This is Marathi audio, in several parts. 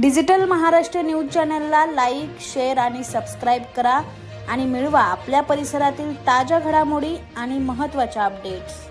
डिजिटल महाराष्ट्र न्यूज चॅनलला लाईक, शेअर आणि सबस्क्राईब करा आणि मिळवा आपल्या परिसरातील ताज्या घडामोडी आणि महत्त्वाच्या अपडेट्स।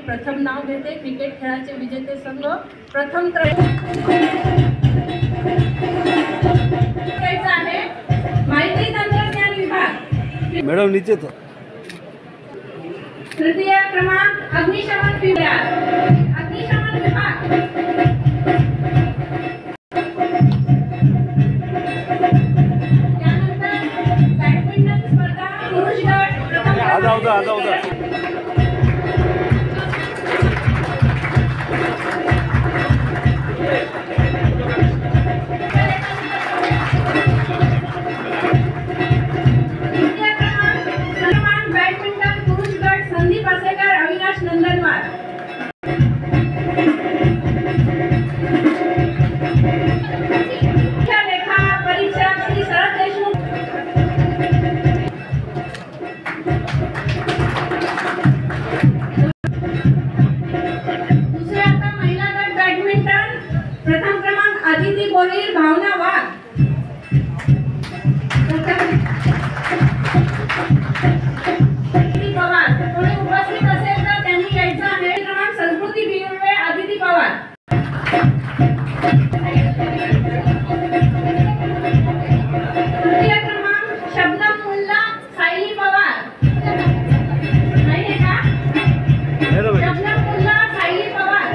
प्रथम नाव घेते क्रिकेट खेळाचे विजेते संघ प्रथम आहे माहिती तंत्रज्ञान विभाग मैडम नीचे तो तृतीय क्रमांक अग्निशमन विभाग त्यानंतर बॅडमिंटन स्पर्धा पुरुष गट प्रथम भावना वाघ पवार कोणी उपस्थित असेल तर त्यांनी यायचं आहे। क्रमांक संस्कृती बिर्वे आदिती पवार तृतीय क्रमांक शबनम मुल्ला सायली पवार नाही आहे का शबनम मुल्ला सायली पवार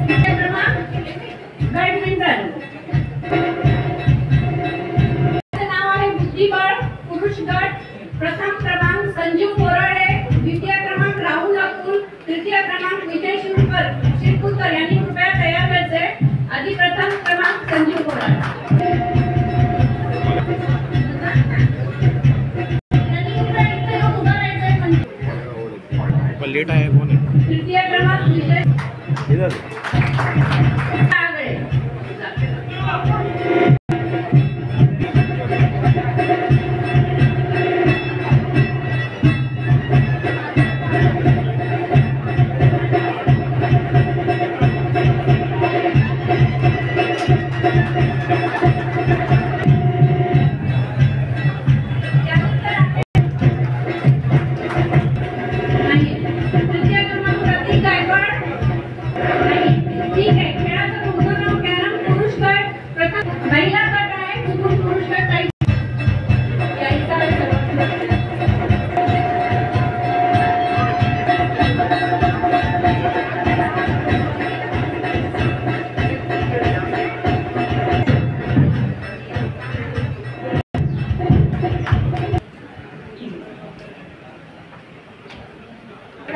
तृतीय क्रमांक बॅडमिंटन नाव आहे बुद्धिबळ पुरुष गट प्रथम क्रमांक संजीव कोराडे द्वितीय क्रमांक राहुल अकुल तृतीय क्रमांक विजय शिरकुलकर यांनी कृपया तयार व्हायचे। आधी प्रथम क्रमांक संजीव कोराडे लेट आहे कोण आहे तृतीय क्रमांक विजय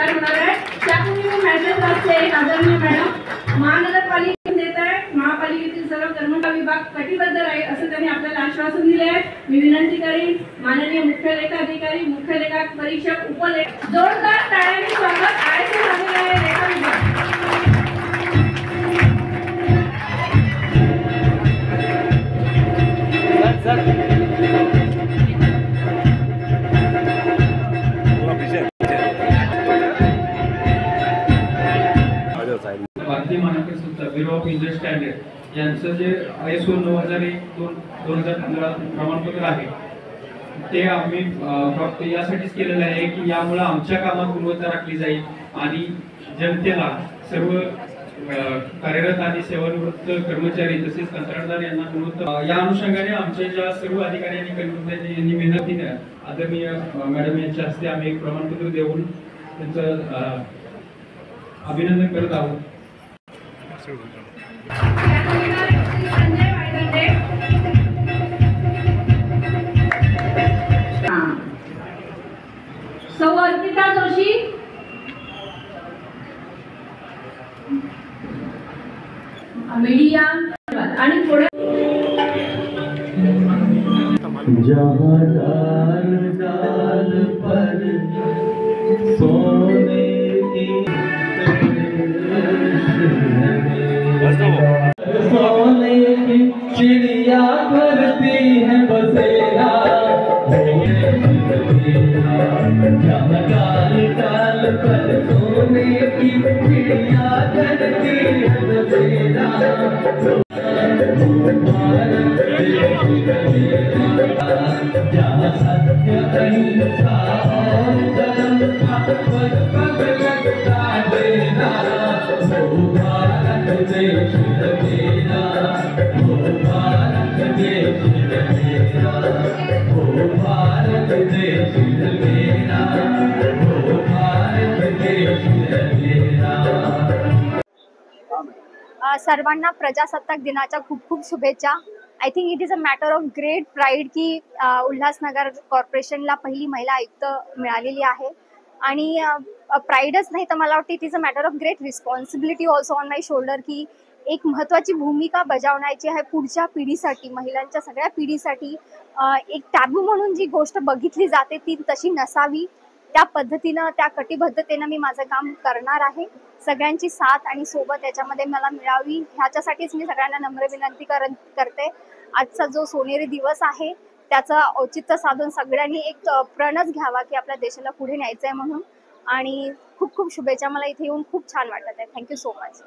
सत्कार होणार आहे. त्यापूर्वी मी मेसेज वाचते. आदरणीय मॅडम, महानगरपालिकेतून देत आहे, महापालिकेतील सर्व कर्मचारी विभाग कटिबद्ध राहील असं त्यांनी आपल्याला आश्वासन दिले आहे. मी विनंती करीन माननीय मुख्य लेखाधिकारी, मुख्य लेखा परीक्षक, उपलेखा, जोरदार टाळ्यांनी स्वागत आयचे झालेले आहे लेखा विभाग. भारतीय मानक संस्था ब्युरो ऑफ इंडियन स्टँडर्ड यांचं जे ISO 9001-2015 प्रमाणपत्र आहे ते आम्ही फक्त यासाठीच केलेलं आहे की यामुळे आमच्या कामात गुणवत्ता राखली जाईल आणि जनतेला सर्व कार्यरत आणि सेवानिवृत्त कर्मचारी तसेच कंत्राटदार यांना गुणवत्ता या अनुषंगाने आमच्या ज्या सर्व अधिकारी आणि कर्मचारी यांनी मेहनतीने आदरणीय मॅडम यांच्या हस्ते आम्ही एक प्रमाणपत्र देऊन त्यांचं अभिनंदन करत आहोत. सौ अर्पिता जोशी, मीडिया आणि पुढे जहाँ डाल डाल पर सोने की सोने की चिड़िया भरती है बसेरा, जहाँ डाल डाल पर सोने की चिड़िया भरती है बसेरा, जहाँ सत्य अहिंसा और धर्म का पग लगता देना, वो भारत देश मेरा, वो भारत देश मेरा, वो भारत देश मेरा, वो भारत देश मेरा. सर्वांना प्रजासत्ताक दिनाच्या खूप खूप शुभेच्छा. I think it is a matter of great pride की उल्हासनगर कॉर्पोरेशनला पहिली महिला आयुक्त मिळालेली आहे आणि प्राईडच नाही तर मला वाटतं it is a matter of great responsibility also on my shoulder की एक महत्त्वाची भूमिका बजावण्याची आहे पुढच्या पिढीसाठी, महिलांच्या सगळ्या पिढीसाठी. एक टॅबू म्हणून जी गोष्ट बघितली जाते ती तशी नसावी, त्या पद्धतीनं त्या कटिबद्धतेनं मी माझं काम करणार आहे. सगळ्यांची साथ आणि सोबत याच्यामध्ये मला मिळावी ह्याच्यासाठीच मी सगळ्यांना नम्र विनंती करते. आजचा जो सोनेरी दिवस आहे त्याचं औचित्य साधून सगळ्यांनी एक प्रणच घ्यावा की आपल्या देशाला पुढे न्यायचं आहे म्हणून. आणि खूप खूप शुभेच्छा. मला इथे येऊन खूप छान वाटत आहे. Thank you so much.